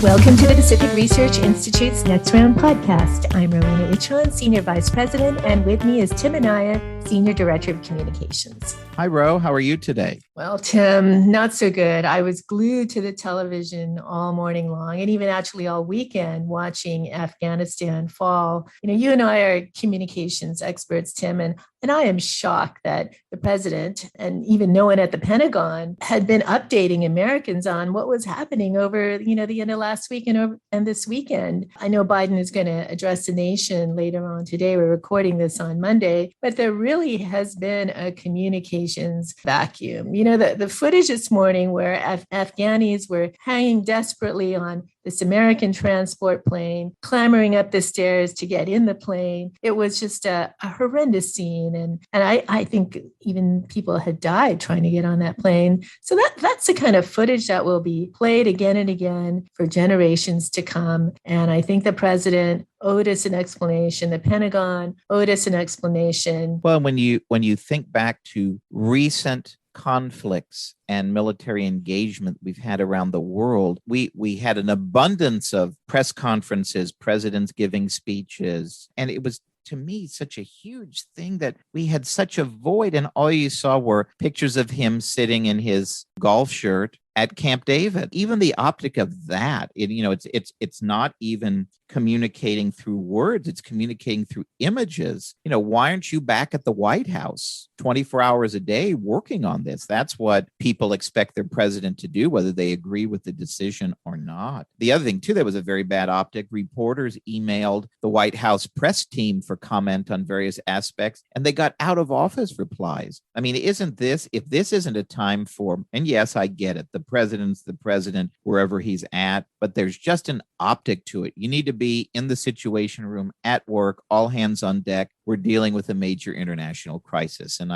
Welcome to the Pacific Research Institute's Next Round podcast. I'm Rowena Ichon, Senior Vice President, and with me is Tim Anaya, Senior Director of Communications. Hi, Ro. How are you today? Well, Tim, not so good. I was glued to the television all morning long and even actually all weekend watching Afghanistan fall. You and I are communications experts, Tim, and I am shocked that the president and even no one at the Pentagon had been updating Americans on what was happening over, the end of last week and this weekend. I know Biden is going to address the nation later on today. We're recording this on Monday, but there really has been a communications vacuum. The footage this morning where Afghanis were hanging desperately on this American transport plane, clambering up the stairs to get in the plane. It was just a horrendous scene. And I think even people had died trying to get on that plane. So that's the kind of footage that will be played again and again for generations to come. And I think the president owed us an explanation. The Pentagon owed us an explanation. Well, when you think back to recent conflicts and military engagement we've had around the world, we had an abundance of press conferences, presidents giving speeches, and it was, to me, such a huge thing that we had such a void, and all you saw were pictures of him sitting in his golf shirt at Camp David. Even the optic of that, it's not even communicating through words, it's communicating through images. Why aren't you back at the White House 24 hours a day working on this? That's what people expect their president to do, whether they agree with the decision or not. The other thing, too, that was a very bad optic. Reporters emailed the White House press team for comment on various aspects, and they got out of office replies. I mean, if this isn't a time for, and yes, I get it, the president's the president wherever he's at, but there's just an optic to it. You need to be in the Situation Room at work, all hands on deck. We're dealing with a major international crisis. And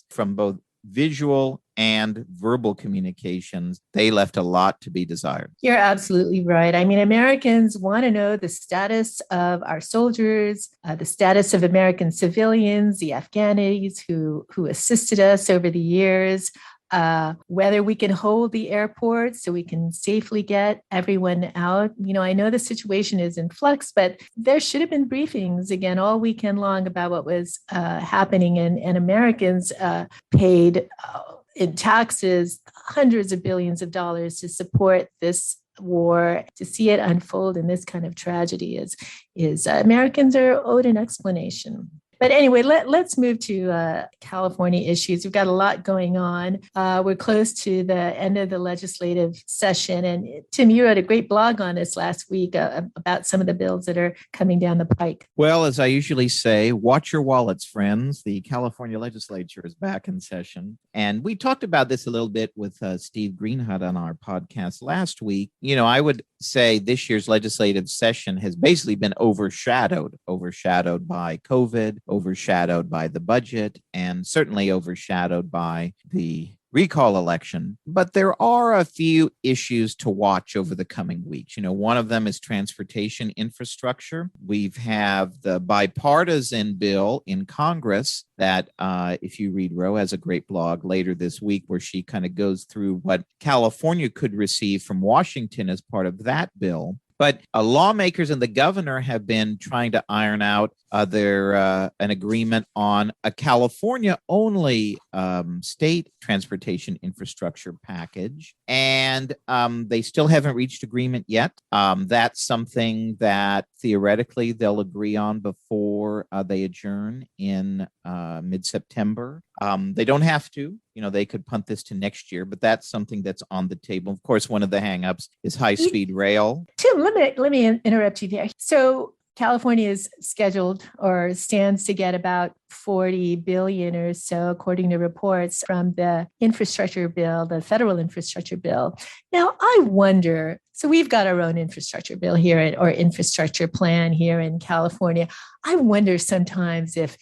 from both visual and verbal communications, they left a lot to be desired. You're absolutely right. I mean, Americans want to know the status of our soldiers, the status of American civilians, the Afghanis who assisted us over the years, whether we can hold the airport so we can safely get everyone out. I know the situation is in flux, but there should have been briefings again all weekend long about what was happening, and Americans paid in taxes hundreds of billions of dollars to support this war. To see it unfold in this kind of tragedy is Americans are owed an explanation. But anyway, let's move to California issues. We've got a lot going on. We're close to the end of the legislative session. And Tim, you wrote a great blog on this last week about some of the bills that are coming down the pike. Well, as I usually say, watch your wallets, friends. The California legislature is back in session. And we talked about this a little bit with Steve Greenhut on our podcast last week. I would say this year's legislative session has basically been overshadowed by COVID, overshadowed by the budget, and certainly overshadowed by the recall election. But there are a few issues to watch over the coming weeks. One of them is transportation infrastructure. We have the bipartisan bill in Congress that, if you read, Ro has a great blog later this week where she kind of goes through what California could receive from Washington as part of that bill. But lawmakers and the governor have been trying to iron out an agreement on a California-only state transportation infrastructure package, and they still haven't reached agreement yet. That's something that theoretically they'll agree on before they adjourn in mid-September. They don't have to. They could punt this to next year, but that's something that's on the table. Of course, one of the hangups is high-speed rail. Tim, let me interrupt you there. So California is scheduled or stands to get about $40 billion or so, according to reports from the infrastructure bill, the federal infrastructure bill. Now, I wonder, so we've got our own infrastructure bill here, or infrastructure plan here in California. I wonder sometimes if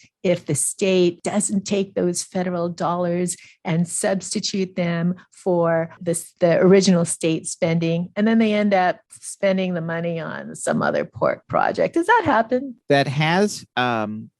the state doesn't take those federal dollars and substitute them for the original state spending, and then they end up spending the money on some other port project. Does that happen? That has.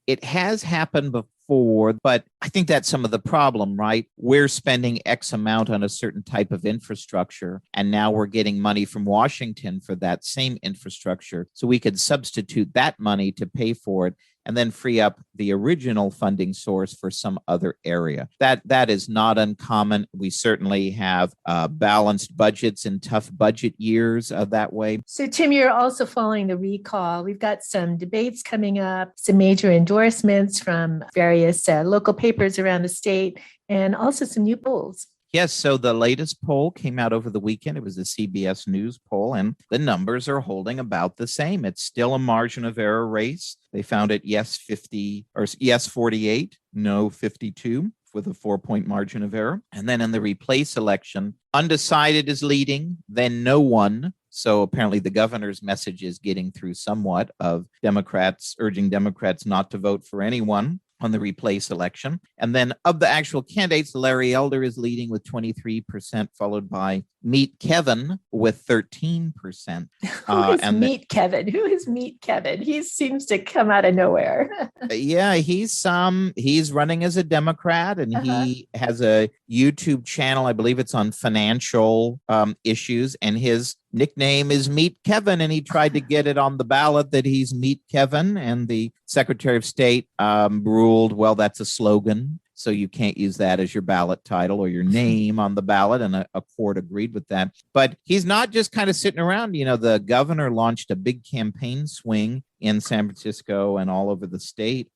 It has happened before. for, but I think that's some of the problem, right? We're spending X amount on a certain type of infrastructure, and now we're getting money from Washington for that same infrastructure. So we could substitute that money to pay for it and then free up the original funding source for some other area. That is not uncommon. We certainly have balanced budgets in tough budget years that way. So, Tim, you're also following the recall. We've got some debates coming up, some major endorsements from various local papers around the state, and also some new polls. Yes, so the latest poll came out over the weekend. It was the CBS News poll, and the numbers are holding about the same. It's still a margin of error race. They found it yes 50 or yes 48, no 52 with a 4-point margin of error. And then in the replace election, undecided is leading, then no one. So apparently the governor's message is getting through somewhat of Democrats urging Democrats not to vote for anyone on the replace election. And then of the actual candidates, Larry Elder is leading with 23%, followed by Meet Kevin with 13%. Who is Meet Kevin? Who is Meet Kevin? He seems to come out of nowhere. Yeah, he's running as a Democrat, and he has a YouTube channel. I believe it's on financial issues, and his nickname is Meet Kevin, and he tried to get it on the ballot that he's Meet Kevin, and the Secretary of State ruled, well, that's a slogan, so you can't use that as your ballot title or your name on the ballot, and a court agreed with that. But he's not just kind of sitting around. You know, the governor launched a big campaign swing in San Francisco and all over the state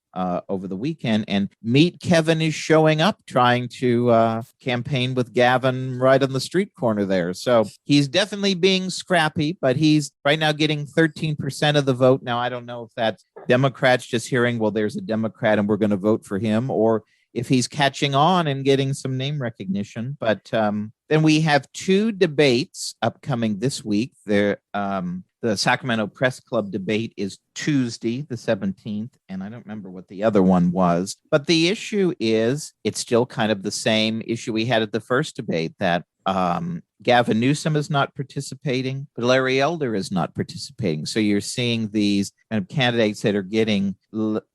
over the weekend, and Meet Kevin is showing up trying to campaign with Gavin right on the street corner there. So he's definitely being scrappy, but he's right now getting 13% of the vote. Now, I don't know if that's Democrats just hearing, well, there's a Democrat and we're going to vote for him, or if he's catching on and getting some name recognition. But then we have two debates upcoming this week. The Sacramento Press Club debate is Tuesday, the 17th, and I don't remember what the other one was. But the issue is, it's still kind of the same issue we had at the first debate, that Gavin Newsom is not participating, but Larry Elder is not participating. So you're seeing these kind of candidates that are getting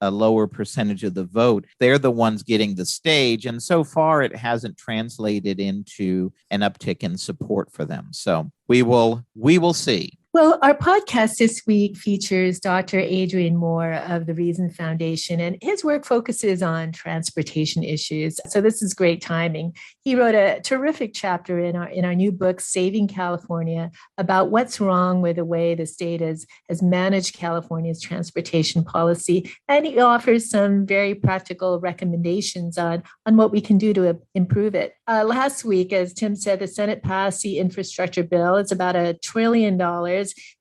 a lower percentage of the vote. They're the ones getting the stage. And so far, it hasn't translated into an uptick in support for them. So we will see. Well, our podcast this week features Dr. Adrian Moore of the Reason Foundation, and his work focuses on transportation issues. So this is great timing. He wrote a terrific chapter in our new book, Saving California, about what's wrong with the way the state has managed California's transportation policy. And he offers some very practical recommendations on what we can do to improve it. Last week, as Tim said, the Senate passed the infrastructure bill. It's about $1 trillion.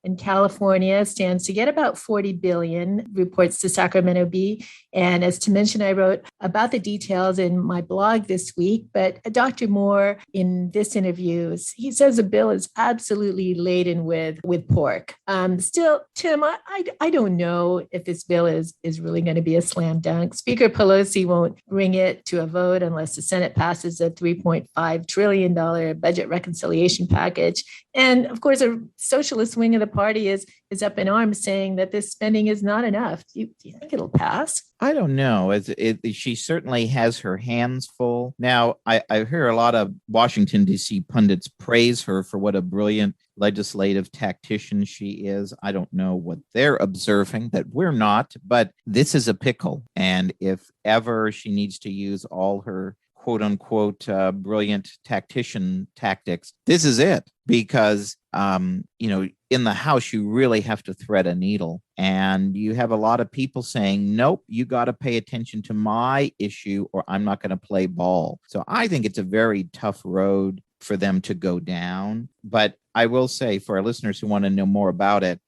And California stands to get about $40 billion, reports the Sacramento Bee. And as Tim mentioned, I wrote about the details in my blog this week. But Dr. Moore, in this interview, he says the bill is absolutely laden with pork. Still, Tim, I don't know if this bill is really going to be a slam dunk. Speaker Pelosi won't bring it to a vote unless the Senate passes a $3.5 trillion budget reconciliation package. And of course, a socialist wing of the party is up in arms saying that this spending is not enough. Do you think it'll pass? I don't know. She certainly has her hands full. Now, I hear a lot of Washington, D.C. pundits praise her for what a brilliant legislative tactician she is. I don't know what they're observing that we're not, but this is a pickle. And if ever she needs to use all her quote unquote brilliant tactician tactics, this is it. Because, in the House, you really have to thread a needle. And you have a lot of people saying, nope, you got to pay attention to my issue or I'm not going to play ball. So I think it's a very tough road for them to go down. But I will say, for our listeners who want to know more about it,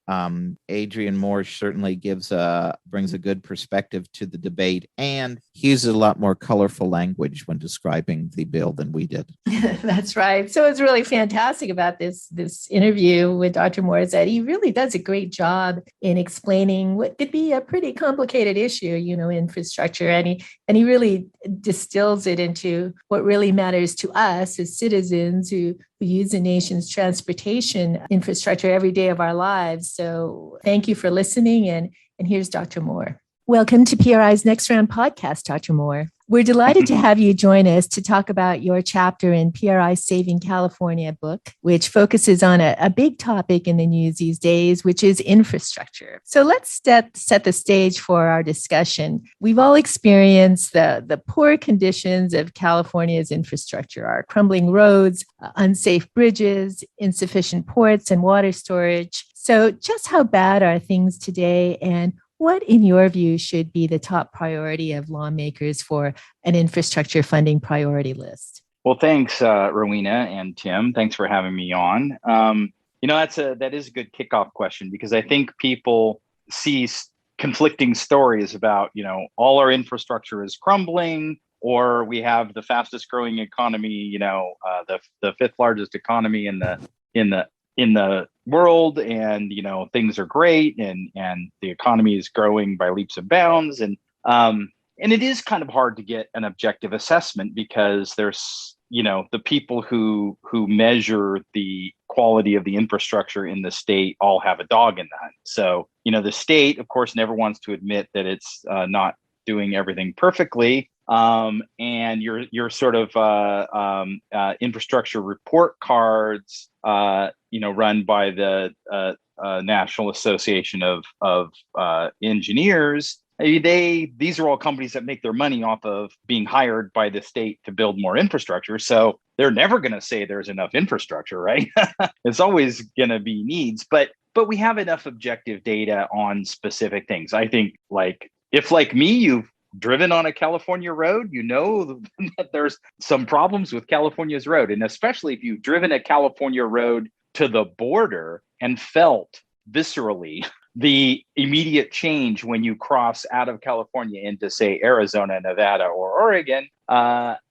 Adrian Moore certainly brings a good perspective to the debate, and he uses a lot more colorful language when describing the bill than we did. That's right. So it's really fantastic about this interview with Dr. Moore is that he really does a great job in explaining what could be a pretty complicated issue, infrastructure, and he really distills it into what really matters to us as citizens who use the nation's transportation infrastructure every day of our lives. So thank you for listening. And here's Dr. Moore. Welcome to PRI's Next Round podcast, Dr. Moore. We're delighted to have you join us to talk about your chapter in PRI's Saving California book, which focuses on a big topic in the news these days, which is infrastructure. So let's set the stage for our discussion. We've all experienced the poor conditions of California's infrastructure, our crumbling roads, unsafe bridges, insufficient ports and water storage. So just how bad are things today, and what, in your view, should be the top priority of lawmakers for an infrastructure funding priority list? Well, thanks, Rowena and Tim. Thanks for having me on. That is a good kickoff question, because I think people see conflicting stories about, all our infrastructure is crumbling, or we have the fastest growing economy, the fifth largest economy in the world, and things are great, and the economy is growing by leaps and bounds, and it is kind of hard to get an objective assessment, because there's the people who measure the quality of the infrastructure in the state all have a dog in that. So the state, of course, never wants to admit that it's not doing everything perfectly. And your sort of infrastructure report cards, run by the National Association of Engineers. These are all companies that make their money off of being hired by the state to build more infrastructure. So they're never going to say there's enough infrastructure, right? It's always going to be needs, but we have enough objective data on specific things. I think, if like me, you've driven on a California road, that there's some problems with California's road. And especially if you've driven a California road to the border and felt viscerally the immediate change when you cross out of California into, say, Arizona, Nevada, or Oregon,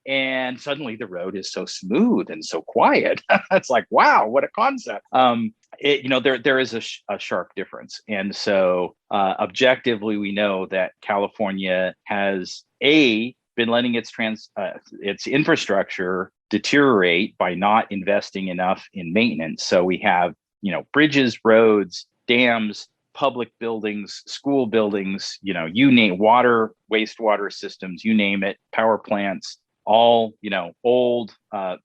and suddenly the road is so smooth and so quiet. It's like, wow, what a concept. There is a sharp difference. And so objectively, we know that California has been letting its infrastructure deteriorate by not investing enough in maintenance. So we have, bridges, roads, dams, public buildings, school buildings, you name water, wastewater systems, you name it, power plants, all, old,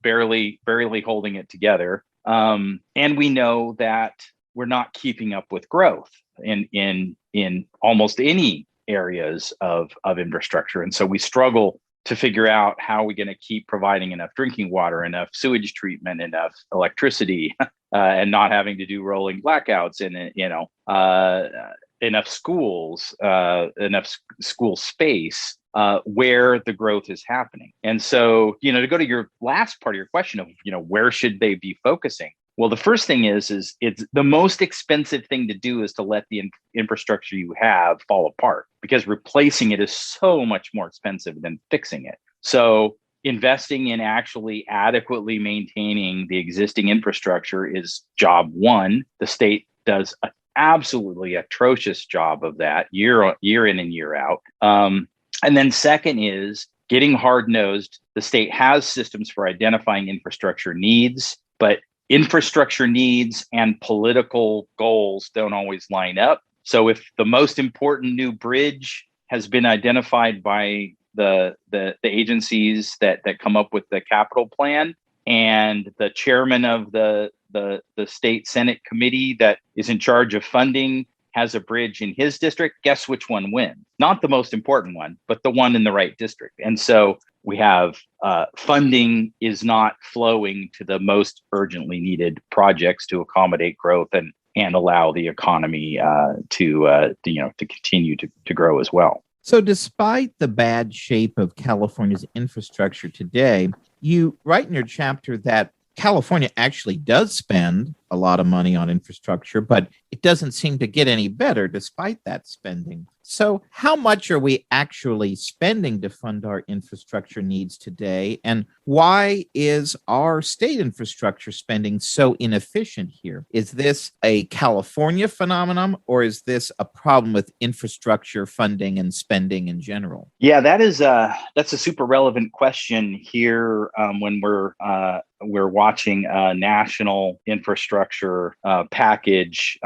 barely holding it together. And we know that we're not keeping up with growth in almost any areas of infrastructure. And so we struggle to figure out how we're going to keep providing enough drinking water, enough sewage treatment, enough electricity, and not having to do rolling blackouts, and enough schools, enough school space where the growth is happening. And so, to go to your last part of your question of, where should they be focusing? Well, the first thing is it's the most expensive thing to do is to let the infrastructure you have fall apart, because replacing it is so much more expensive than fixing it. So investing in actually adequately maintaining the existing infrastructure is job one. The state does an absolutely atrocious job of that year in and year out. And then second is getting hard-nosed. The state has systems for identifying infrastructure needs, but infrastructure needs and political goals don't always line up. So if the most important new bridge has been identified by the agencies that come up with the capital plan, and the chairman of the state Senate committee that is in charge of funding has a bridge in his district, guess which one wins? Not the most important one, but the one in the right district. And so we have funding is not flowing to the most urgently needed projects to accommodate growth and allow the economy to continue to grow as well. So despite the bad shape of California's infrastructure today, you write in your chapter that California actually does spend a lot of money on infrastructure, but it doesn't seem to get any better despite that spending. So how much are we actually spending to fund our infrastructure needs today? And Why is our state infrastructure spending so inefficient here? Is this a California phenomenon, or is this a problem with infrastructure funding and spending in general? Yeah, that's a super relevant question here when we're watching a national infrastructure package,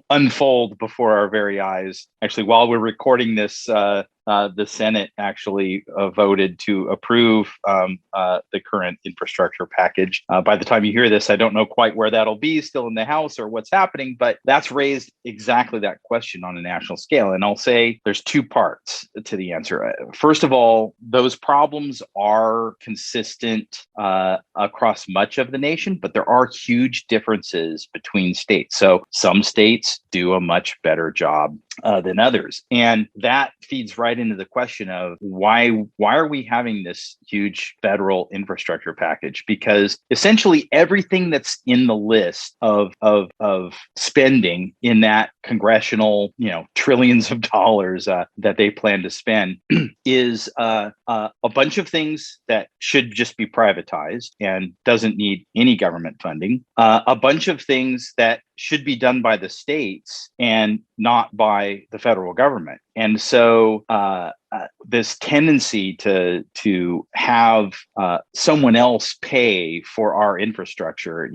unfold before our very eyes. Actually, while we're recording this, the Senate actually voted to approve the current infrastructure package. By the time you hear this, I don't know quite where that'll be, still in the House or what's happening, but that's raised exactly that question on a national scale. And I'll say there's two parts to the answer. First of all, those problems are consistent across much of the nation, but there are huge differences between states. So some states do a much better job than others. And that feeds right into the question of why are we having this huge federal infrastructure package? Because essentially everything that's in the list of spending in that congressional, trillions of dollars that they plan to spend is a bunch of things that should just be privatized and doesn't need any government funding. A bunch of things that should be done by the states and not by the federal government. And so this tendency to have someone else pay for our infrastructure,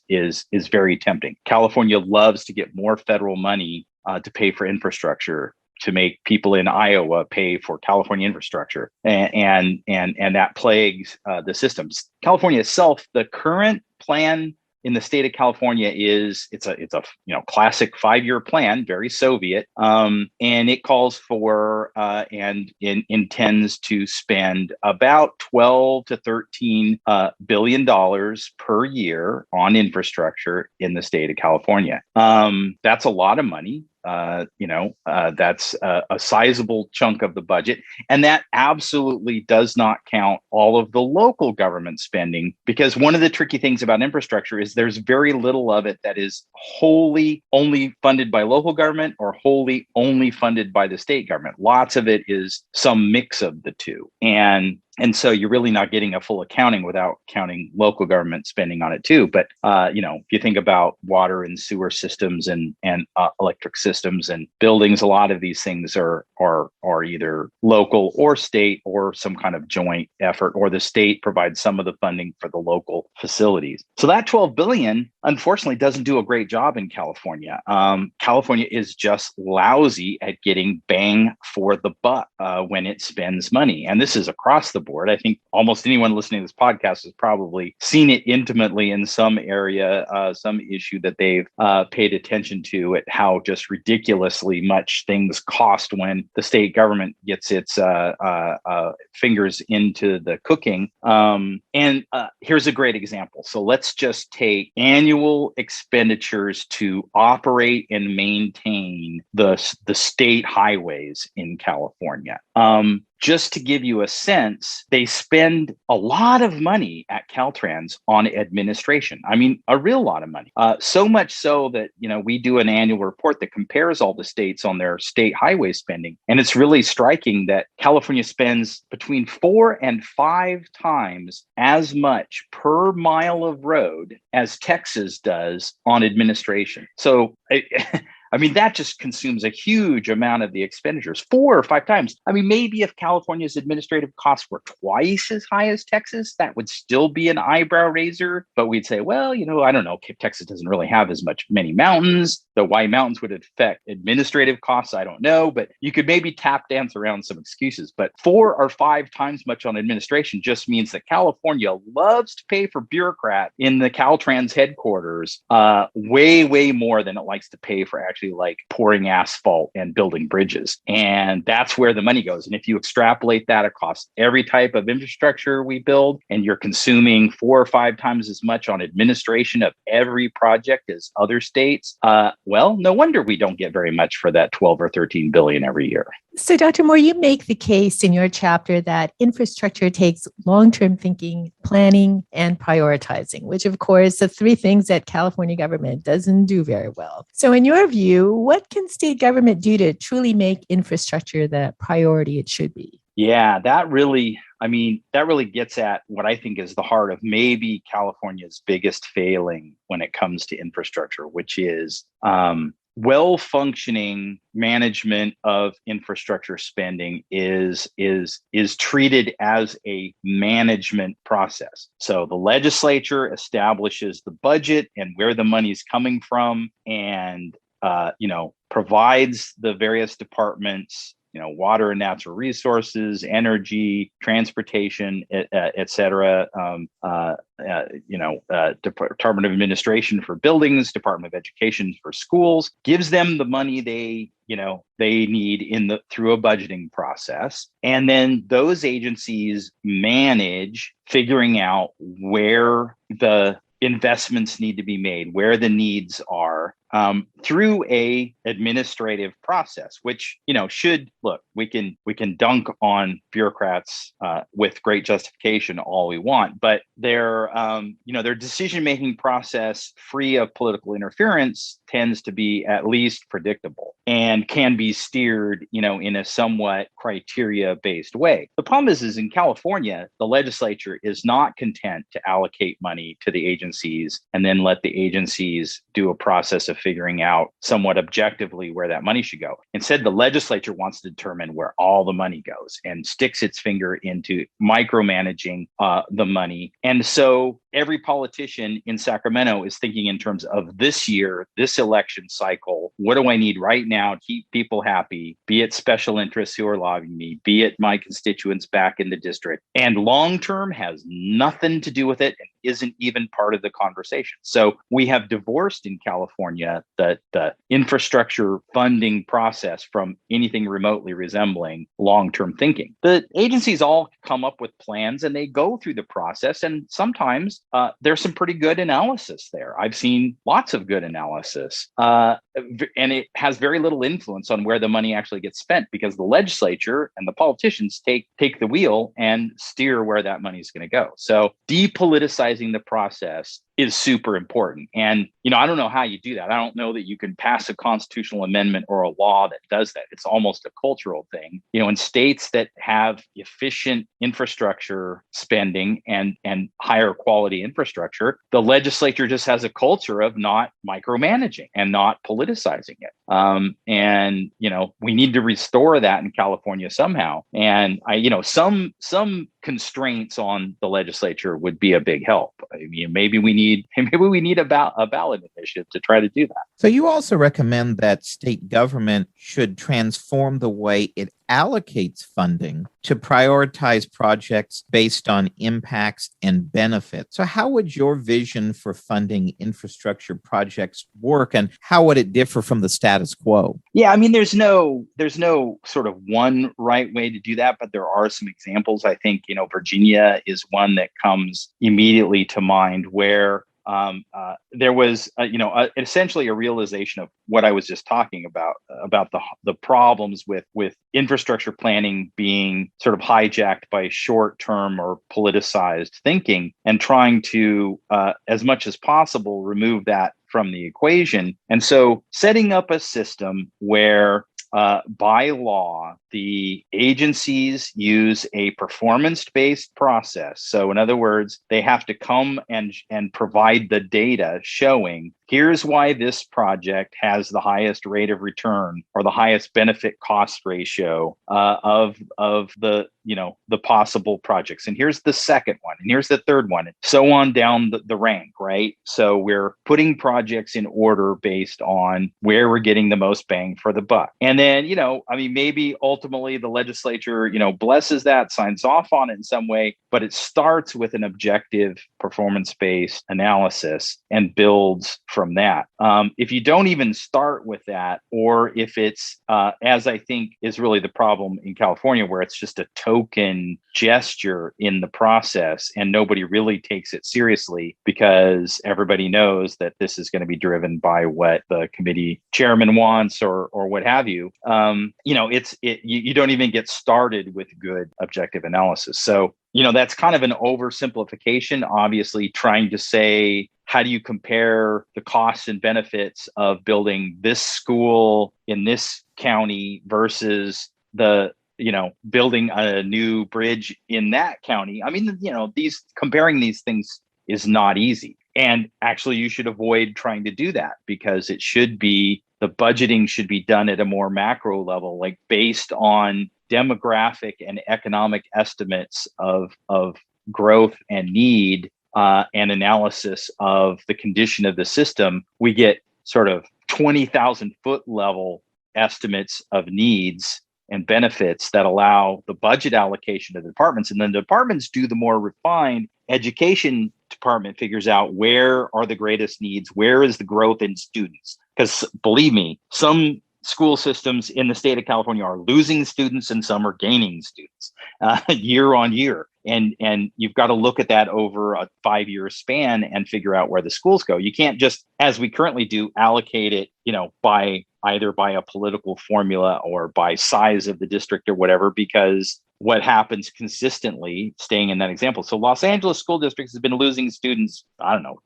is very tempting. California loves to get more federal money to pay for infrastructure, to make people in Iowa pay for California infrastructure, and that plagues the systems. California itself, the current plan in the state of California it's a classic 5-year plan, very Soviet, and it calls for and intends to spend about $12 to $13 billion per year on infrastructure in the state of California. That's a lot of money. That's a sizable chunk of the budget. And that absolutely does not count all of the local government spending, because one of the tricky things about infrastructure is there's very little of it that is wholly only funded by local government or wholly only funded by the state government. Lots of it is some mix of the two. And so you're really not getting a full accounting without counting local government spending on it too. But, if you think about water and sewer systems and electric systems and buildings, a lot of these things are either local or state or some kind of joint effort, or the state provides some of the funding for the local facilities. So that $12 billion, unfortunately, doesn't do a great job in California. California is just lousy at getting bang for the buck when it spends money. And this is across the board. I think almost anyone listening to this podcast has probably seen it intimately in some area, some issue that they've paid attention to, at how just ridiculously much things cost when the state government gets its fingers into the cooking. And here's a great example. So let's just take annual expenditures to operate and maintain the state highways in California. Just to give you a sense, they spend a lot of money at Caltrans on administration. I mean, a real lot of money. So much so that, we do an annual report that compares all the states on their state highway spending. And it's really striking that California spends between 4 and 5 times as much per mile of road as Texas does on administration. So that just consumes a huge amount of the expenditures, 4 or 5 times. Maybe if California's administrative costs were twice as high as Texas, that would still be an eyebrow raiser. But we'd say, well, I don't know. Texas doesn't really have many mountains. The why mountains would affect administrative costs, I don't know. But you could maybe tap dance around some excuses. But 4 or 5 times much on administration just means that California loves to pay for bureaucrat in the Caltrans headquarters way, way more than it likes to pay for actually like pouring asphalt and building bridges. And that's where the money goes. And if you extrapolate that across every type of infrastructure we build, and you're consuming 4 or 5 times as much on administration of every project as other states, well, no wonder we don't get very much for that 12 or 13 billion every year. So, Dr. Moore, you make the case in your chapter that infrastructure takes long-term thinking, planning, and prioritizing, which, of course, are 3 things that California government doesn't do very well. So in your view, what can state government do to truly make infrastructure the priority it should be? Yeah, that really I mean, that really gets at what I think is the heart of maybe California's biggest failing when it comes to infrastructure, which is well-functioning management of infrastructure spending is treated as a management process. So the legislature establishes the budget and where the money is coming from, and provides the various departments, water and natural resources, energy, transportation, et cetera, Department of Administration for buildings, Department of Education for schools, gives them the money they need through a budgeting process. And then those agencies manage figuring out where the investments need to be made, where the needs are, through a administrative process, which should look. We can dunk on bureaucrats with great justification all we want, but their decision making process, free of political interference, tends to be at least predictable and can be steered, in a somewhat criteria based way. The problem is in California, the legislature is not content to allocate money to the agencies and then let the agencies do a process of figuring out somewhat objectively where that money should go. Instead, the legislature wants to determine where all the money goes and sticks its finger into micromanaging the money. And so every politician in Sacramento is thinking in terms of this year, this election cycle. What do I need right now to keep people happy, be it special interests who are lobbying me, be it my constituents back in the district? And long-term has nothing to do with it and isn't even part of the conversation. So we have divorced in California the infrastructure funding process from anything remotely resembling long-term thinking. The agencies all come up with plans and they go through the process, and sometimes there's some pretty good analysis there. I've seen lots of good analysis, and it has very little influence on where the money actually gets spent because the legislature and the politicians take the wheel and steer where that money is going to go. So depoliticizing the process is super important. And, I don't know how you do that. I don't know that you can pass a constitutional amendment or a law that does that. It's almost a cultural thing. In states that have efficient infrastructure spending and higher quality infrastructure, the legislature just has a culture of not micromanaging and not politicizing it. And we need to restore that in California somehow. And some constraints on the legislature would be a big help. I mean, maybe we need a ballot initiative to try to do that. So you also recommend that state government should transform the way it allocates funding to prioritize projects based on impacts and benefits. So how would your vision for funding infrastructure projects work, and how would it differ from the status quo? Yeah, I mean, there's no sort of one right way to do that, but there are some examples. I think, Virginia is one that comes immediately to mind where there was, essentially a realization of what I was just talking about the problems with infrastructure planning being sort of hijacked by short-term or politicized thinking, and trying to, as much as possible, remove that from the equation. And so setting up a system where by law, the agencies use a performance-based process. So in other words, they have to come and provide the data showing here's why this project has the highest rate of return or the highest benefit cost ratio of the possible projects. And here's the second one, and here's the third one, and so on down the rank, right? So we're putting projects in order based on where we're getting the most bang for the buck. And then, maybe ultimately the legislature, blesses that, signs off on it in some way, but it starts with an objective performance-based analysis and builds from that. If you don't even start with that, or if it's, as I think is really the problem in California, where it's just a token gesture in the process and nobody really takes it seriously because everybody knows that this is going to be driven by what the committee chairman wants or what have you, you don't even get started with good objective analysis. So, that's kind of an oversimplification, obviously, trying to say, how do you compare the costs and benefits of building this school in this county versus the building a new bridge in that county. I mean, these comparing these things is not easy. And actually, you should avoid trying to do that, because the budgeting should be done at a more macro level, like based on demographic and economic estimates of growth and need, and analysis of the condition of the system. We get sort of 20,000 foot level estimates of needs and benefits that allow the budget allocation to the departments. And then the departments do the more refined. Education department figures out where are the greatest needs, where is the growth in students. Because believe me, some school systems in the state of California are losing students and some are gaining students year on year. And you've got to look at that over a 5-year span and figure out where the schools go. You can't just, as we currently do, allocate it, by either by a political formula or by size of the district or whatever, because what happens consistently, staying in that example. So Los Angeles school districts has been losing students,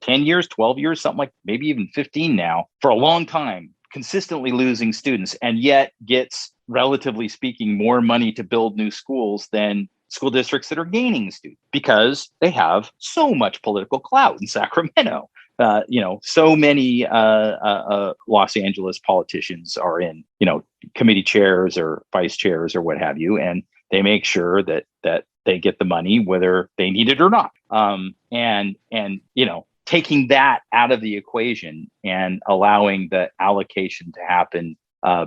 10 years, 12 years, something like maybe even 15 now, for a long time, consistently losing students, and yet gets, relatively speaking, more money to build new schools than school districts that are gaining students, because they have so much political clout in Sacramento. So many Los Angeles politicians are in, committee chairs or vice chairs or what have you, and they make sure that they get the money whether they need it or not. Taking that out of the equation and allowing the allocation to happen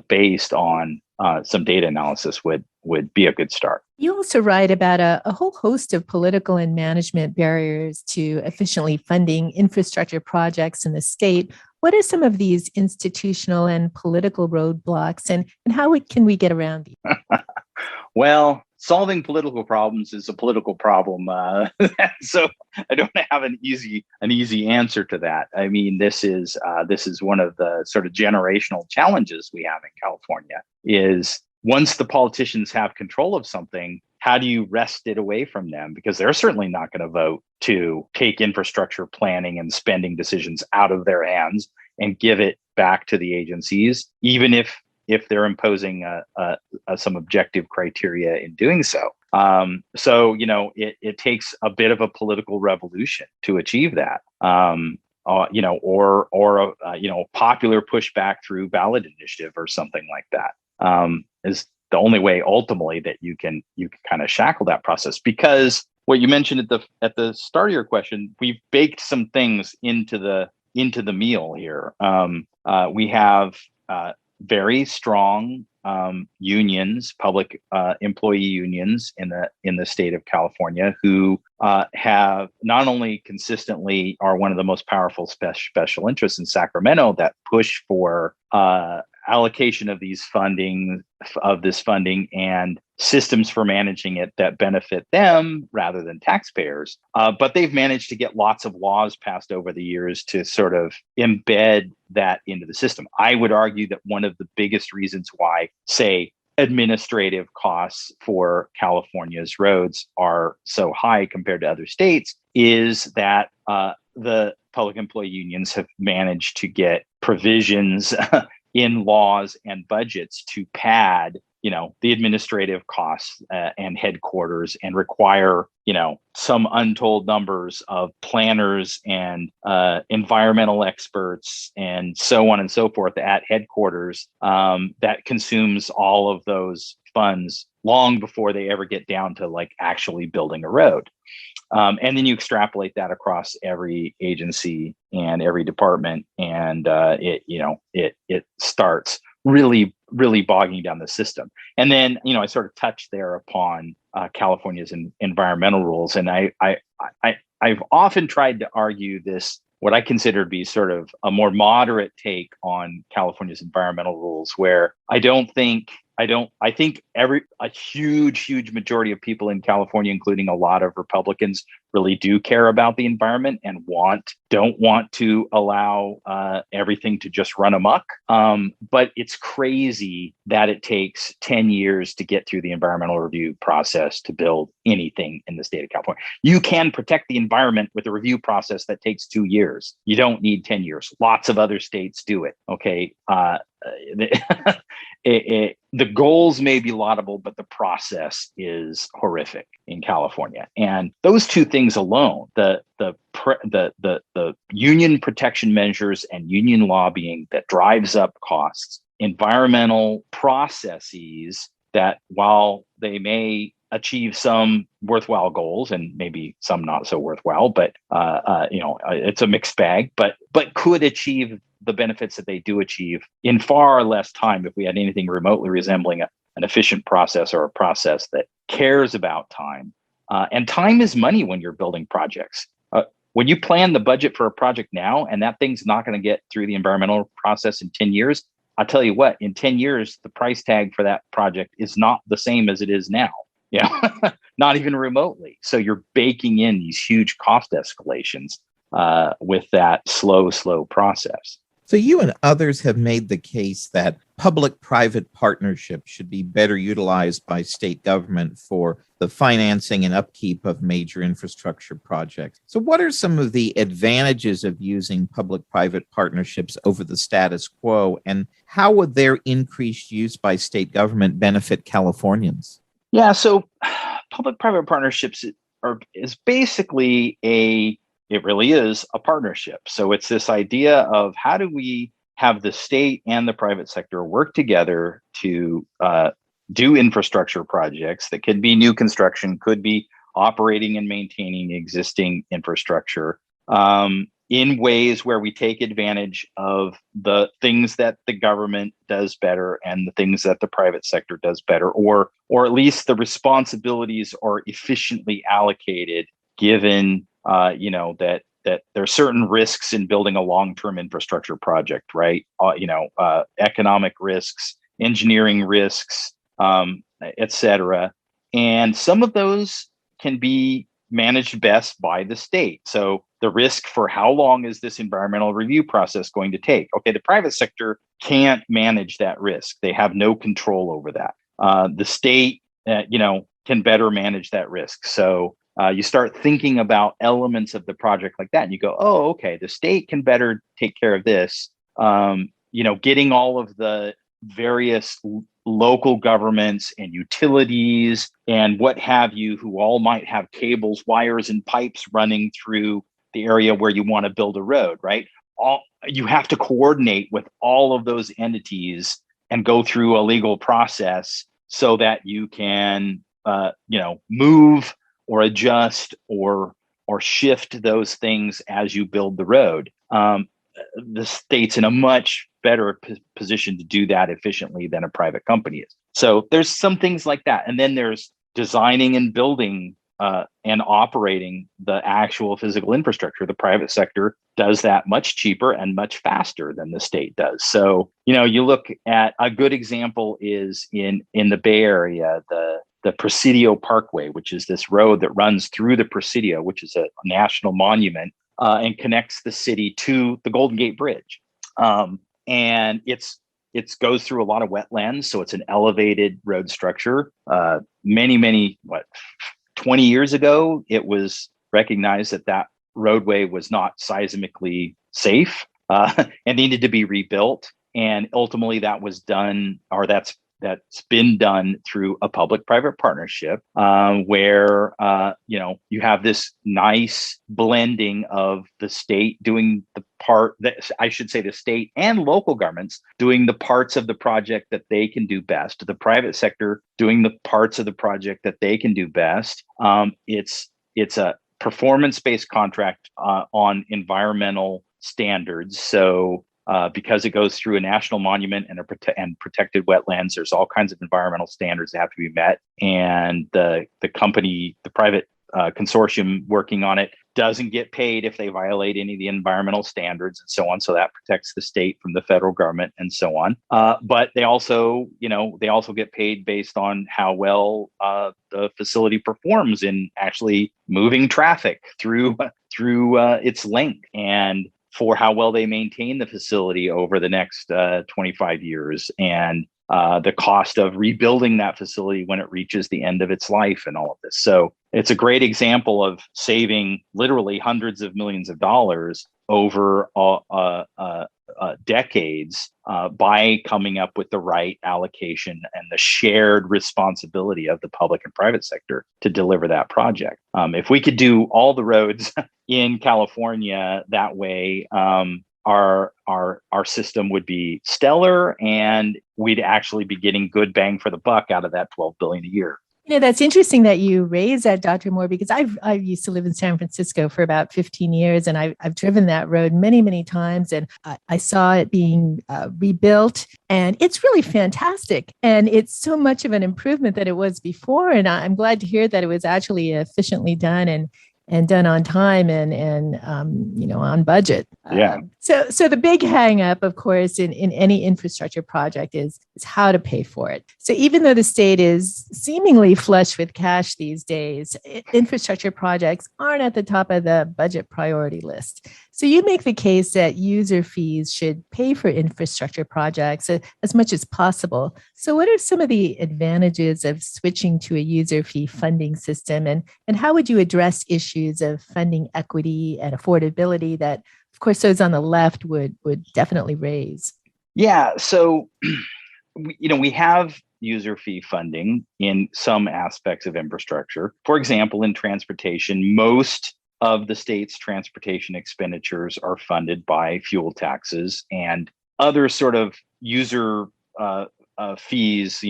based on some data analysis would be a good start. You also write about a whole host of political and management barriers to efficiently funding infrastructure projects in the state. What are some of these institutional and political roadblocks, and how can we get around these? Well, solving political problems is a political problem. So I don't have an easy answer to that. I mean, this is one of the sort of generational challenges we have in California, is once the politicians have control of something, how do you wrest it away from them? Because they're certainly not going to vote to take infrastructure planning and spending decisions out of their hands and give it back to the agencies, even if they're imposing some objective criteria in doing so. It takes a bit of a political revolution to achieve that. Or popular pushback through ballot initiative or something like that is the only way ultimately that you can kind of shackle that process. Because what you mentioned at the start of your question, we've baked some things into the meal here. We have very strong unions, public employee unions in the state of California, who have not only consistently are one of the most powerful special interests in Sacramento that push for allocation of this funding and systems for managing it that benefit them rather than taxpayers. But they've managed to get lots of laws passed over the years to sort of embed that into the system. I would argue that one of the biggest reasons why, say, administrative costs for California's roads are so high compared to other states is that the public employee unions have managed to get provisions in laws and budgets to pad, the administrative costs and headquarters, and require, some untold numbers of planners and environmental experts and so on and so forth at headquarters that consumes all of those funds long before they ever get down to like actually building a road. And then you extrapolate that across every agency and every department, and it starts really, really bogging down the system. And then, I sort of touched there upon California's environmental rules, and I've often tried to argue this, what I consider to be sort of a more moderate take on California's environmental rules, where I think a huge majority of people in California, including a lot of Republicans, really do care about the environment and don't want to allow everything to just run amok. But it's crazy that it takes 10 years to get through the environmental review process to build anything in the state of California. You can protect the environment with a review process that takes 2 years. You don't need 10 years. Lots of other states do it. Okay. the goals may be laudable, but the process is horrific in California. And those two things alone, the union protection measures and union lobbying that drives up costs, environmental processes that, while they may achieve some worthwhile goals and maybe some not so worthwhile, but it's a mixed bag, but could achieve the benefits that they do achieve in far less time if we had anything remotely resembling an efficient process or a process that cares about time. And time is money when you're building projects. When you plan the budget for a project now and that thing's not going to get through the environmental process in 10 years, I'll tell you what, in 10 years, the price tag for that project is not the same as it is now. Yeah, not even remotely. So you're baking in these huge cost escalations with that slow process. So you and others have made the case that public-private partnerships should be better utilized by state government for the financing and upkeep of major infrastructure projects. So what are some of the advantages of using public-private partnerships over the status quo, and how would their increased use by state government benefit Californians? Yeah, so public-private partnerships is basically it really is a partnership. So it's this idea of how do we have the state and the private sector work together to do infrastructure projects that could be new construction, could be operating and maintaining existing infrastructure in ways where we take advantage of the things that the government does better and the things that the private sector does better, or at least the responsibilities are efficiently allocated, given that there are certain risks in building a long-term infrastructure project, right? Economic risks, engineering risks, et cetera. And some of those can be managed best by the state. So the risk for how long is this environmental review process going to take? Okay, the private sector can't manage that risk. They have no control over that. The state, can better manage that risk. So you start thinking about elements of the project like that, and you go, oh, okay, the state can better take care of this. Getting all of the various local governments and utilities and what have you, who all might have cables, wires, and pipes running through the area where you want to build a road, right? You have to coordinate with all of those entities and go through a legal process so that you can, move or adjust or shift those things as you build the road. The state's in a much better position to do that efficiently than a private company is. So there's some things like that. And then there's designing and building and operating the actual physical infrastructure. The private sector does that much cheaper and much faster than the state does. So, you look at a good example is in the Bay Area, the Presidio Parkway, which is this road that runs through the Presidio, which is a national monument, and connects the city to the Golden Gate Bridge. And it goes through a lot of wetlands, so it's an elevated road structure. Many 20 years ago, it was recognized that roadway was not seismically safe and needed to be rebuilt. And ultimately, that was done, or that's been done through a public-private partnership, where you have this nice blending of the state doing the part that I should say the state and local governments doing the parts of the project that they can do best, the private sector doing the parts of the project that they can do best. It's a performance-based contract on environmental standards. So because it goes through a national monument and protected wetlands, there's all kinds of environmental standards that have to be met. And the private consortium working on it doesn't get paid if they violate any of the environmental standards and so on. So that protects the state from the federal government and so on. But they also get paid based on how well the facility performs in actually moving traffic through its length, and for how well they maintain the facility over the next 25 years, and the cost of rebuilding that facility when it reaches the end of its life, and all of this. So it's a great example of saving literally hundreds of millions of dollars over decades by coming up with the right allocation and the shared responsibility of the public and private sector to deliver that project. If we could do all the roads in California that way, our system would be stellar, and we'd actually be getting good bang for the buck out of that $12 billion a year. That's interesting that you raised that, Dr. Moore, because I used to live in San Francisco for about 15 years, and I've driven that road many, many times, and I saw it being rebuilt, and it's really fantastic. And it's so much of an improvement that it was before, and I'm glad to hear that it was actually efficiently done and done on time and on budget. Yeah. So the big hang up, of course, in any infrastructure project is how to pay for it. So even though the state is seemingly flush with cash these days, infrastructure projects aren't at the top of the budget priority list. So you make the case that user fees should pay for infrastructure projects as much as possible. So what are some of the advantages of switching to a user fee funding system, and how would you address issues of funding equity and affordability that, of course, those on the left would definitely raise? Yeah, so we have user fee funding in some aspects of infrastructure. For example, in transportation, most of the state's transportation expenditures are funded by fuel taxes and other sort of user fees,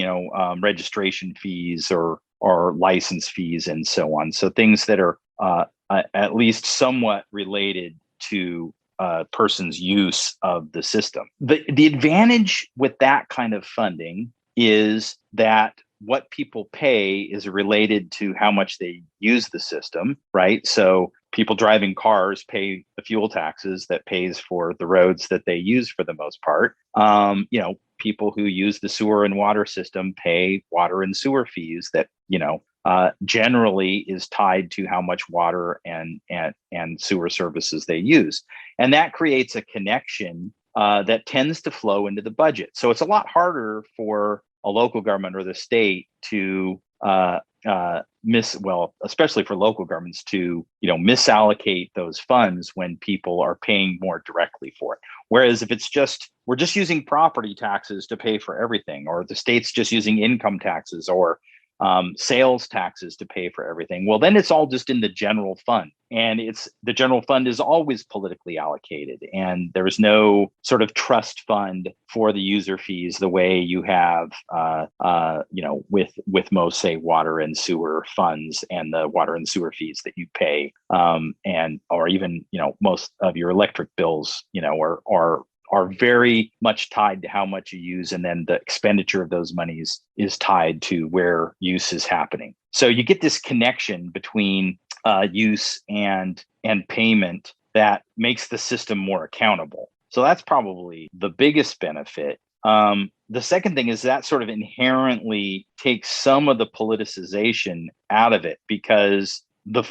registration fees or license fees and so on. So things that are at least somewhat related to a person's use of the system. The advantage with that kind of funding is that what people pay is related to how much they use the system, right? So people driving cars pay the fuel taxes that pays for the roads that they use for the most part. People who use the sewer and water system pay water and sewer fees that, generally is tied to how much water and sewer services they use. And that creates a connection that tends to flow into the budget. So it's a lot harder for a local government or the state to especially for local governments to, misallocate those funds when people are paying more directly for it. Whereas if we're just using property taxes to pay for everything, or the state's just using income taxes or sales taxes to pay for everything, well, then it's all just in the general fund. And the general fund is always politically allocated. And there's no sort of trust fund for the user fees the way you have, with most, say, water and sewer funds and the water and sewer fees that you pay, or even, most of your electric bills, are very much tied to how much you use, and then the expenditure of those monies is tied to where use is happening. So you get this connection between use and payment that makes the system more accountable. So that's probably the biggest benefit. The second thing is that sort of inherently takes some of the politicization out of it, because the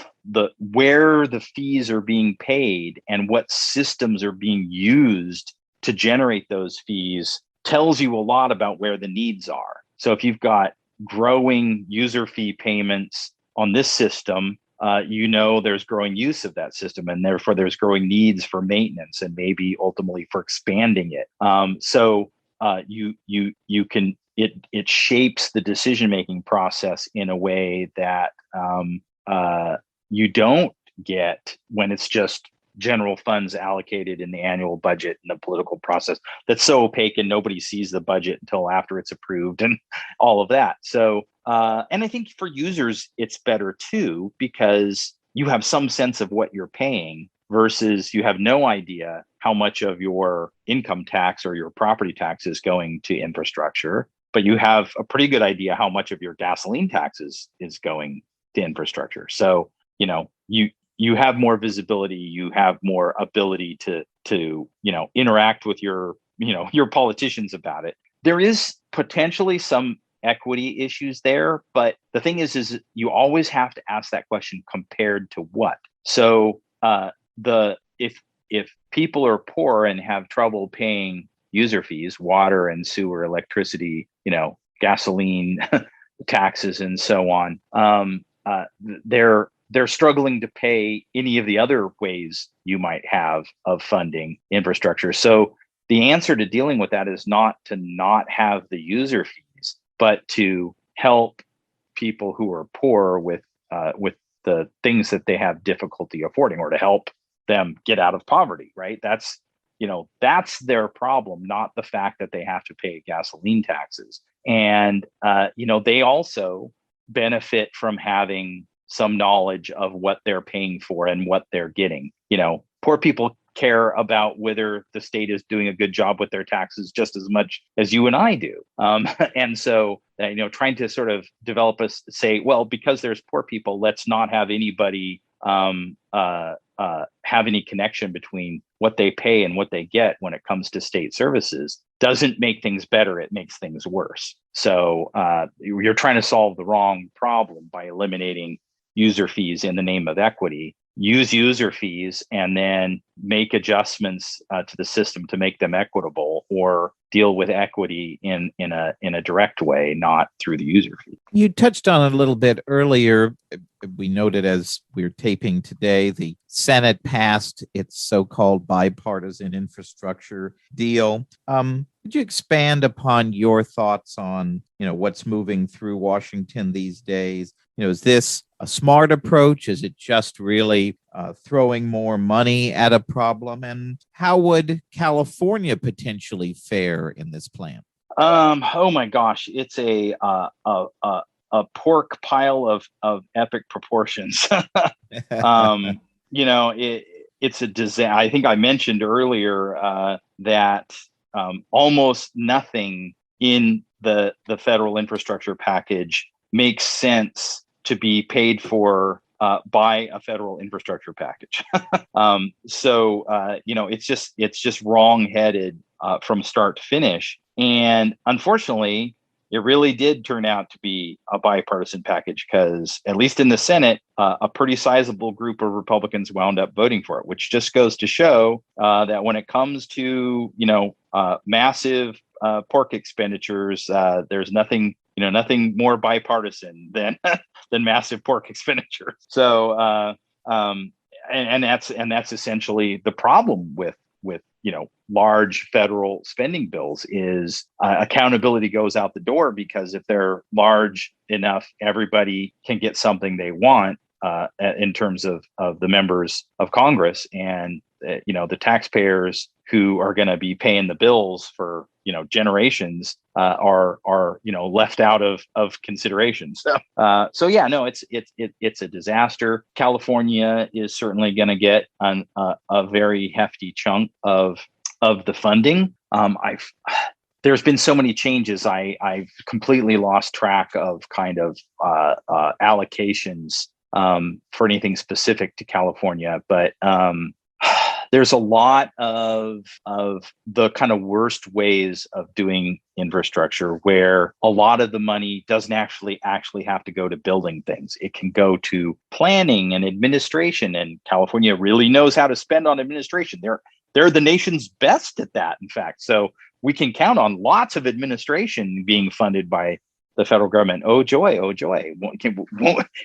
where the fees are being paid and what systems are being used to generate those fees tells you a lot about where the needs are. So if you've got growing user fee payments on this system, there's growing use of that system, and therefore there's growing needs for maintenance and maybe ultimately for expanding it. It shapes the decision-making process in a way that you don't get when it's just general funds allocated in the annual budget and the political process that's so opaque and nobody sees the budget until after it's approved and all of that. So, and I think for users, it's better too, because you have some sense of what you're paying versus you have no idea how much of your income tax or your property tax is going to infrastructure, but you have a pretty good idea how much of your gasoline taxes is going to infrastructure. So, you have more visibility, you have more ability to interact with your politicians about it. There is potentially some equity issues there, but the thing is you always have to ask that question, compared to what? So if people are poor and have trouble paying user fees, water and sewer, electricity, gasoline taxes and so on, they're struggling to pay any of the other ways you might have of funding infrastructure. So the answer to dealing with that is not to not have the user fees, but to help people who are poor with the things that they have difficulty affording, or to help them get out of poverty, right? That's their problem, not the fact that they have to pay gasoline taxes. And they also benefit from having some knowledge of what they're paying for and what they're getting. Poor people care about whether the state is doing a good job with their taxes just as much as you and I do. And so, trying to sort of develop say, well, because there's poor people, let's not have anybody have any connection between what they pay and what they get when it comes to state services, doesn't make things better. It makes things worse. So you're trying to solve the wrong problem by eliminating user fees in the name of equity. Use user fees and then make adjustments to the system to make them equitable, or deal with equity in a direct way, not through the user fee. You touched on it a little bit earlier. We noted as we're taping today, the Senate passed its so-called bipartisan infrastructure deal. Could you expand upon your thoughts on, what's moving through Washington these days? Is this a smart approach? Is it just really throwing more money at a problem? And how would California potentially fare in this plan? Oh my gosh, it's a pork pile of epic proportions. It's a disaster. I think I mentioned earlier that almost nothing in the federal infrastructure package makes sense to be paid for by a federal infrastructure package. It's just wrong-headed from start to finish. And unfortunately, it really did turn out to be a bipartisan package, because at least in the Senate, a pretty sizable group of Republicans wound up voting for it, which just goes to show that when it comes to massive pork expenditures, there's nothing more bipartisan than massive pork expenditures. So and that's essentially the problem with large federal spending bills is accountability goes out the door, because if they're large enough, everybody can get something they want in terms of the members of Congress, and the taxpayers who are going to be paying the bills for generations are left out of consideration. So yeah, no, it's a disaster. California is certainly going to get a very hefty chunk of the funding. There's been so many changes. I've completely lost track of kind of allocations for anything specific to California, but there's a lot of the kind of worst ways of doing infrastructure, where a lot of the money doesn't actually have to go to building things. It can go to planning and administration, and California really knows how to spend on administration. They're the nation's best at that, in fact. So we can count on lots of administration being funded by the federal government. Oh joy, oh joy.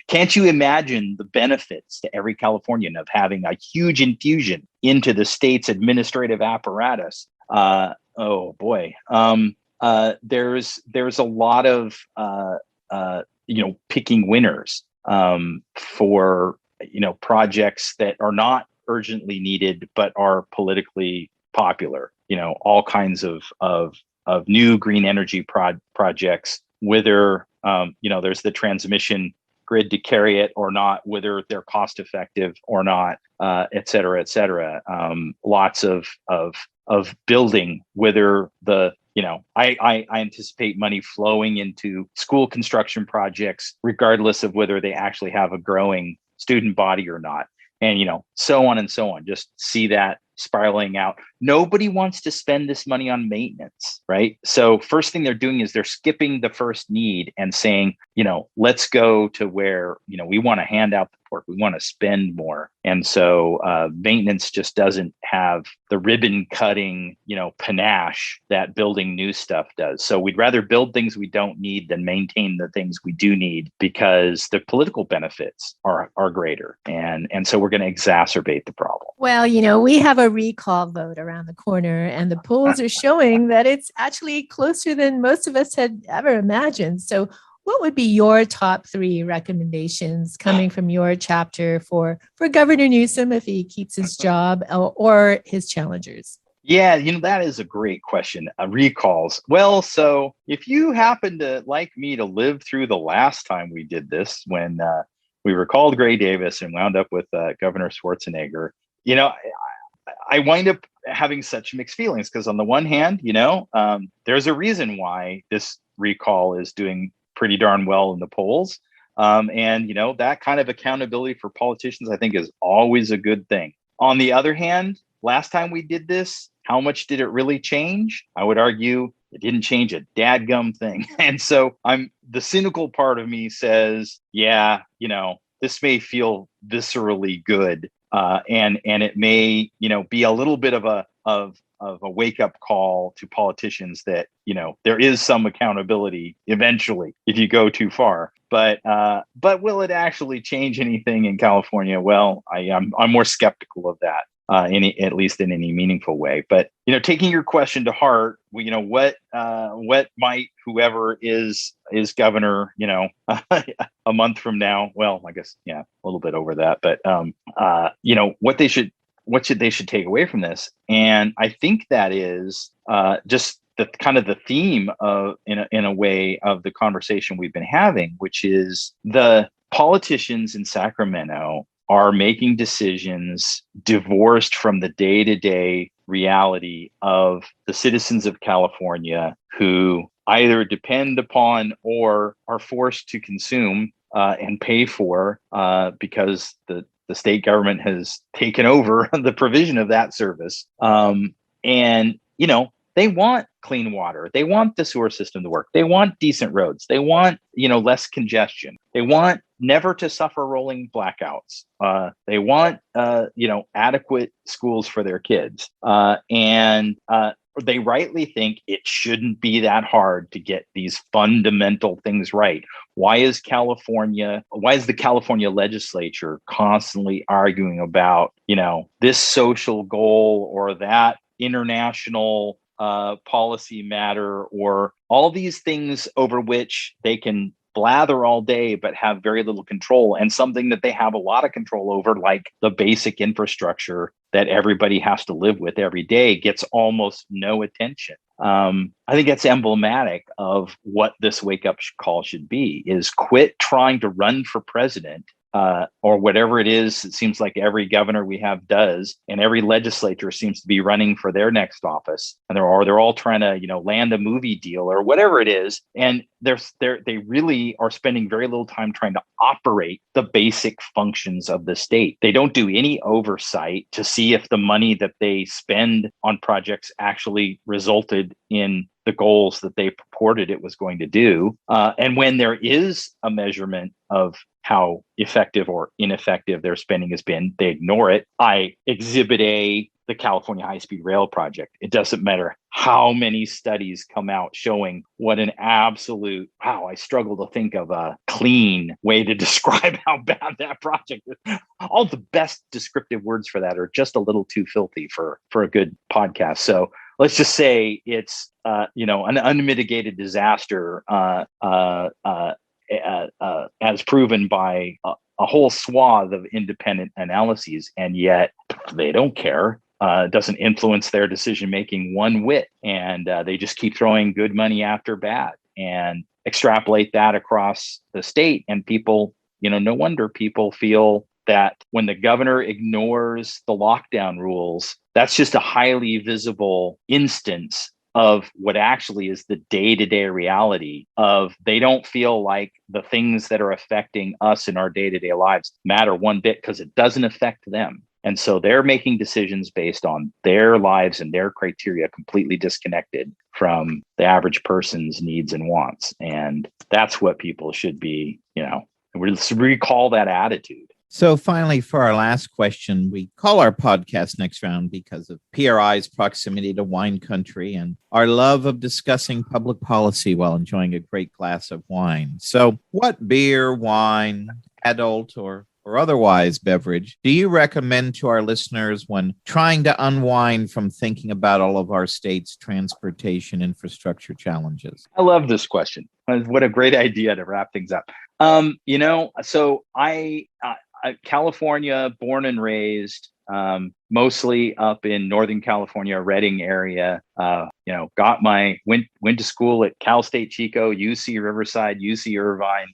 Can't you imagine the benefits to every Californian of having a huge infusion into the state's administrative apparatus? Oh boy. There's a lot of picking winners for projects that are not urgently needed but are politically popular. All kinds of new green energy projects, whether there's the transmission grid to carry it or not, whether they're cost effective or not, et cetera, et cetera. Lots of building, whether I anticipate money flowing into school construction projects, regardless of whether they actually have a growing student body or not. And, so on and so on. Just see that spiraling out. Nobody wants to spend this money on maintenance, right? So first thing they're doing is they're skipping the first need and saying, let's go to where, we want to hand out the pork. We want to spend more. And so maintenance just doesn't have the ribbon cutting, panache that building new stuff does. So we'd rather build things we don't need than maintain the things we do need, because the political benefits are greater. And so we're going to exacerbate the problem. Well, we have a recall vote around the corner, and the polls are showing that it's actually closer than most of us had ever imagined. So what would be your top 3 recommendations coming from your chapter for Governor Newsom if he keeps his job, or his challengers? Yeah, that is a great question. Recalls. Well, so if you happen to, like me, to live through the last time we did this, when we recalled Gray Davis and wound up with Governor Schwarzenegger, I wind up having such mixed feelings, because on the one hand, there's a reason why this recall is doing pretty darn well in the polls. And that kind of accountability for politicians, I think, is always a good thing. On the other hand, last time we did this, how much did it really change? I would argue it didn't change a dadgum thing. And so the cynical part of me says, yeah, this may feel viscerally good. And it may, be a little bit of a wake up call to politicians that, there is some accountability eventually if you go too far. But will it actually change anything in California? Well, I'm more skeptical of that. At least in any meaningful way. But taking your question to heart, what might whoever is governor, a month from now? Well, I guess a little bit over that. But what they should take away from this, and I think that is just the kind of the theme of in a way of the conversation we've been having, which is the politicians in Sacramento are making decisions divorced from the day-to-day reality of the citizens of California, who either depend upon or are forced to consume and pay for because the state government has taken over the provision of that service. And they want clean water. They want the sewer system to work. They want decent roads. They want, less congestion. They want never to suffer rolling blackouts. They want, adequate schools for their kids. And they rightly think it shouldn't be that hard to get these fundamental things right. Why is the California legislature constantly arguing about, this social goal or that international policy matter, or all these things over which they can blather all day but have very little control, and something that they have a lot of control over, like the basic infrastructure that everybody has to live with every day, gets almost no attention. I think that's emblematic of what this wake-up call should be, is quit trying to run for president or whatever it is. It seems like every governor we have does, and every legislature seems to be running for their next office, and they're all trying to land a movie deal or whatever it is, and they really are spending very little time trying to operate the basic functions of the state. They don't do any oversight to see if the money that they spend on projects actually resulted in the goals that they purported it was going to do. And when there is a measurement of how effective or ineffective their spending has been, they ignore it. Exhibit A, the California high-speed rail project. It doesn't matter how many studies come out showing what an absolute, I struggle to think of a clean way to describe how bad that project is. All the best descriptive words for that are just a little too filthy for a good podcast. So let's just say it's an unmitigated disaster, as proven by a whole swath of independent analyses, and yet they don't care. It doesn't influence their decision making one whit, and they just keep throwing good money after bad, and extrapolate that across the state. And people, no wonder people feel that when the governor ignores the lockdown rules, that's just a highly visible instance of what actually is the day-to-day reality of, they don't feel like the things that are affecting us in our day-to-day lives matter one bit, because it doesn't affect them. And so they're making decisions based on their lives and their criteria, completely disconnected from the average person's needs and wants. And that's what people should be, recall that attitude. So finally, for our last question, we call our podcast Next Round because of PRI's proximity to wine country and our love of discussing public policy while enjoying a great glass of wine. So what beer, wine, adult or otherwise beverage do you recommend to our listeners when trying to unwind from thinking about all of our state's transportation infrastructure challenges? I love this question. What a great idea to wrap things up. So I California, born and raised, mostly up in Northern California, Redding area. Went to school at Cal State Chico, UC Riverside, UC Irvine.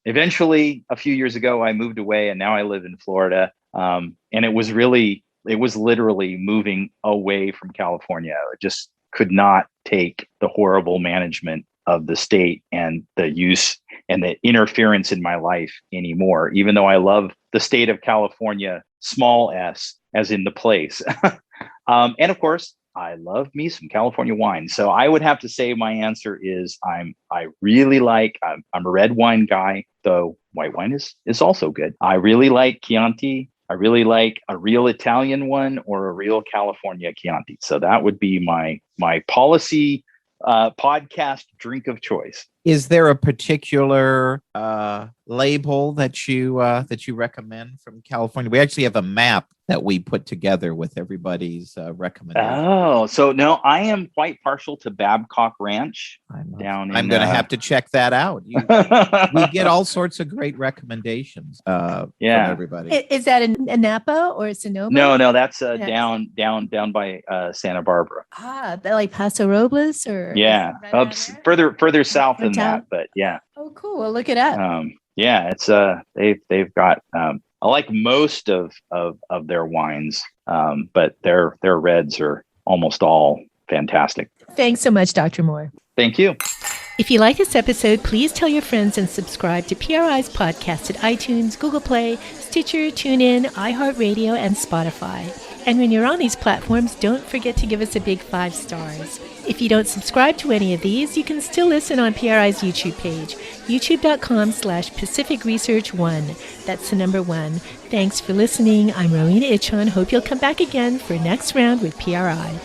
Eventually, a few years ago, I moved away, and now I live in Florida. And it was literally moving away from California. I just could not take the horrible management of the state and the use and the interference in my life anymore, even though I love the state of California, small s, as in the place. And of course, I love me some California wine. So I would have to say my answer is I'm a red wine guy, though white wine is also good. I really like Chianti. I really like a real Italian one or a real California Chianti. So that would be my policy podcast drink of choice. Is there a particular label that you recommend from California? We actually have a map that we put together with everybody's recommendations. Oh, so no, I am quite partial to Babcock Ranch. I'm going to have to check that out. We get all sorts of great recommendations from everybody. Is that in Napa or Sonoma? No, that's down by Santa Barbara. Like Paso Robles or further south than that, but yeah. Oh, cool. Well, look it up. It's they've got I like most of their wines, but their reds are almost all fantastic. Thanks so much, Dr. Moore. Thank you. If you like this episode, please tell your friends and subscribe to PRI's podcast at iTunes, Google Play, Stitcher, TuneIn, iHeartRadio, and Spotify. And when you're on these platforms, don't forget to give us a big 5 stars. If you don't subscribe to any of these, you can still listen on PRI's YouTube page, youtube.com/Pacific Research 1. That's the number 1. Thanks for listening. I'm Rowena Ichon. Hope you'll come back again for Next Round with PRI.